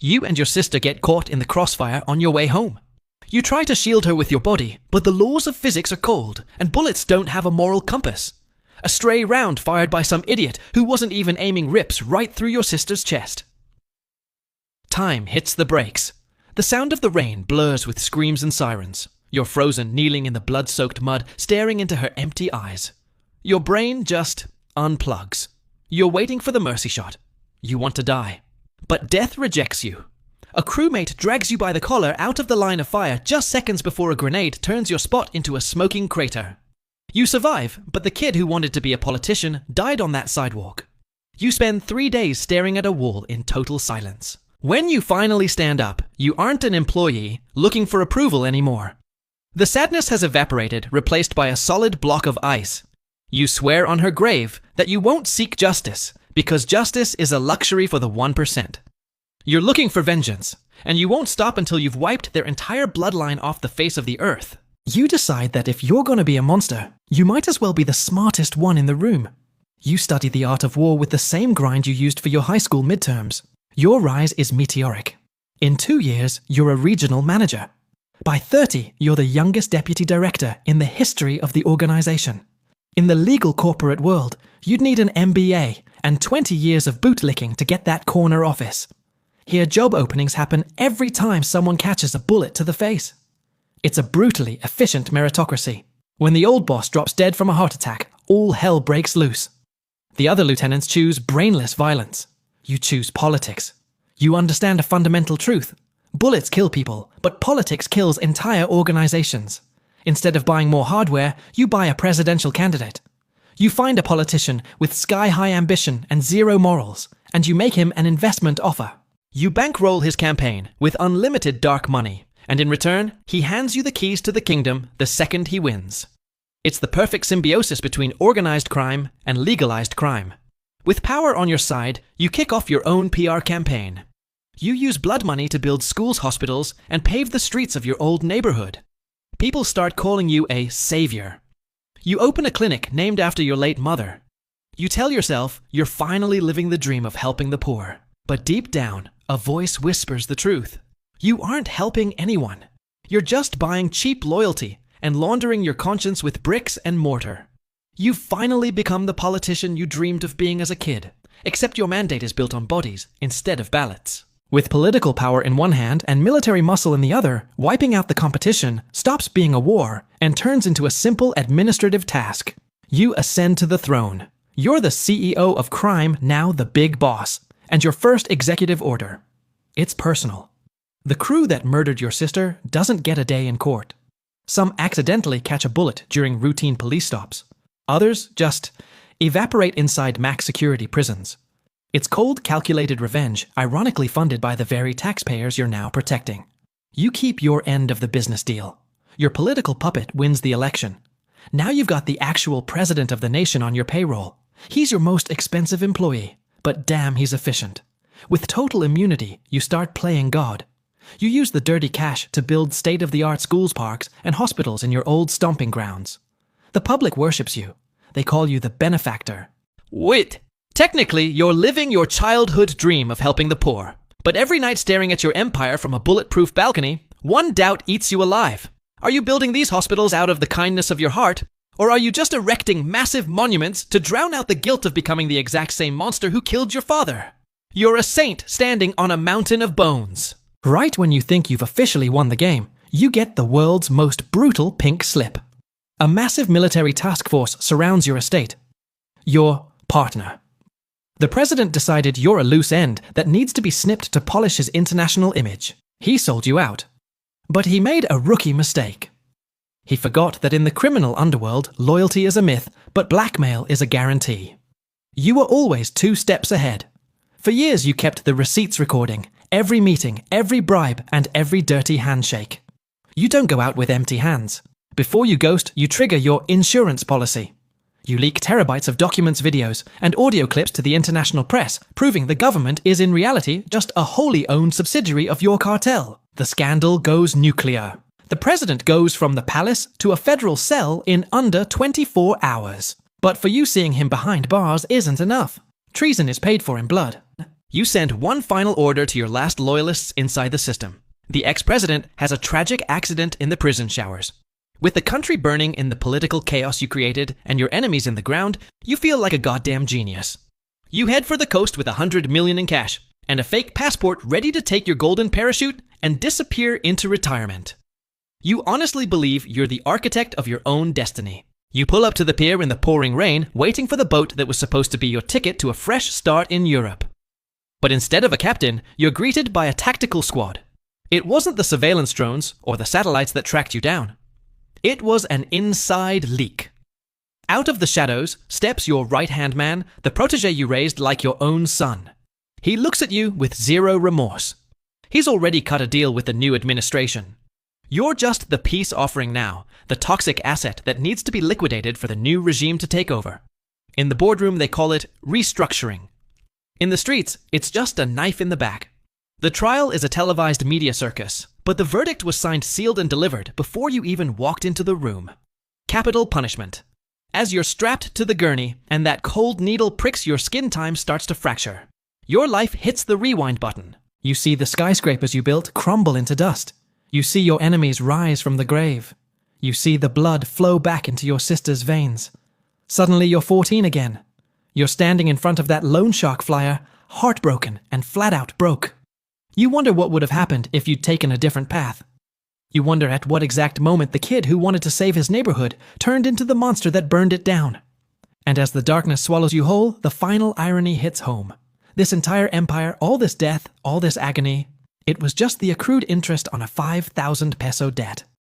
You and your sister get caught in the crossfire on your way home. You try to shield her with your body, but the laws of physics are cold, and bullets don't have a moral compass. A stray round fired by some idiot who wasn't even aiming rips right through your sister's chest. Time hits the brakes. The sound of the rain blurs with screams and sirens. You're frozen, kneeling in the blood-soaked mud, staring into her empty eyes. Your brain just unplugs. You're waiting for the mercy shot. You want to die. But death rejects you. A crewmate drags you by the collar out of the line of fire just seconds before a grenade turns your spot into a smoking crater. You survive, but the kid who wanted to be a politician died on that sidewalk. You spend 3 days staring at a wall in total silence. When you finally stand up, you aren't an employee looking for approval anymore. The sadness has evaporated, replaced by a solid block of ice. You swear on her grave that you won't seek justice, because justice is a luxury for the 1%. You're looking for vengeance, and you won't stop until you've wiped their entire bloodline off the face of the earth. You decide that if you're going to be a monster, you might as well be the smartest one in the room. You study the art of war with the same grind you used for your high school midterms. Your rise is meteoric. In 2 years, you're a regional manager. By 30, you're the youngest deputy director in the history of the organization. In the legal corporate world, you'd need an MBA and 20 years of bootlicking to get that corner office. Here, job openings happen every time someone catches a bullet to the face. It's a brutally efficient meritocracy. When the old boss drops dead from a heart attack, all hell breaks loose. The other lieutenants choose brainless violence. You choose politics. You understand a fundamental truth. Bullets kill people, but politics kills entire organizations. Instead of buying more hardware, you buy a presidential candidate. You find a politician with sky-high ambition and zero morals, and you make him an investment offer. You bankroll his campaign with unlimited dark money, and in return, he hands you the keys to the kingdom the second he wins. It's the perfect symbiosis between organized crime and legalized crime. With power on your side, you kick off your own PR campaign. You use blood money to build schools, hospitals, and pave the streets of your old neighborhood. People start calling you a savior. You open a clinic named after your late mother. You tell yourself you're finally living the dream of helping the poor. But deep down, a voice whispers the truth. You aren't helping anyone. You're just buying cheap loyalty and laundering your conscience with bricks and mortar. You've finally become the politician you dreamed of being as a kid, except your mandate is built on bodies instead of ballots. With political power in one hand and military muscle in the other, wiping out the competition stops being a war and turns into a simple administrative task. You ascend to the throne. You're the CEO of crime, now the big boss, and your first executive order. It's personal. The crew that murdered your sister doesn't get a day in court. Some accidentally catch a bullet during routine police stops. Others just evaporate inside max security prisons. It's cold, calculated revenge, ironically funded by the very taxpayers you're now protecting. You keep your end of the business deal. Your political puppet wins the election. Now you've got the actual president of the nation on your payroll. He's your most expensive employee, but damn, he's efficient. With total immunity, you start playing God. You use the dirty cash to build state-of-the-art schools, parks, and hospitals in your old stomping grounds. The public worships you. They call you the benefactor. Wait! Technically, you're living your childhood dream of helping the poor. But every night staring at your empire from a bulletproof balcony, one doubt eats you alive. Are you building these hospitals out of the kindness of your heart? Or are you just erecting massive monuments to drown out the guilt of becoming the exact same monster who killed your father? You're a saint standing on a mountain of bones. Right when you think you've officially won the game, you get the world's most brutal pink slip. A massive military task force surrounds your estate. Your partner. The president decided you're a loose end that needs to be snipped to polish his international image. He sold you out. But he made a rookie mistake. He forgot that in the criminal underworld, loyalty is a myth, but blackmail is a guarantee. You were always 2 steps ahead. For years you kept the receipts recording, every meeting, every bribe, and every dirty handshake. You don't go out with empty hands. Before you ghost, you trigger your insurance policy. You leak terabytes of documents, videos, and audio clips to the international press, proving the government is in reality just a wholly owned subsidiary of your cartel. The scandal goes nuclear. The president goes from the palace to a federal cell in under 24 hours. But for you, seeing him behind bars isn't enough. Treason is paid for in blood. You send one final order to your last loyalists inside the system. The ex-president has a tragic accident in the prison showers. With the country burning in the political chaos you created and your enemies in the ground, you feel like a goddamn genius. You head for the coast with $100 million in cash and a fake passport ready to take your golden parachute and disappear into retirement. You honestly believe you're the architect of your own destiny. You pull up to the pier in the pouring rain, waiting for the boat that was supposed to be your ticket to a fresh start in Europe. But instead of a captain, you're greeted by a tactical squad. It wasn't the surveillance drones or the satellites that tracked you down. It was an inside leak. Out of the shadows steps your right-hand man, the protege you raised like your own son. He looks at you with zero remorse. He's already cut a deal with the new administration. You're just the peace offering now, the toxic asset that needs to be liquidated for the new regime to take over. In the boardroom, they call it restructuring. In the streets, it's just a knife in the back. The trial is a televised media circus, but the verdict was signed, sealed, and delivered before you even walked into the room. Capital punishment. As you're strapped to the gurney and that cold needle pricks your skin, time starts to fracture. Your life hits the rewind button. You see the skyscrapers you built crumble into dust. You see your enemies rise from the grave. You see the blood flow back into your sister's veins. Suddenly you're 14 again. You're standing in front of that loan shark flyer, heartbroken and flat out broke. You wonder what would have happened if you'd taken a different path. You wonder at what exact moment the kid who wanted to save his neighborhood turned into the monster that burned it down. And as the darkness swallows you whole, the final irony hits home. This entire empire, all this death, all this agony, it was just the accrued interest on a 5,000 peso debt.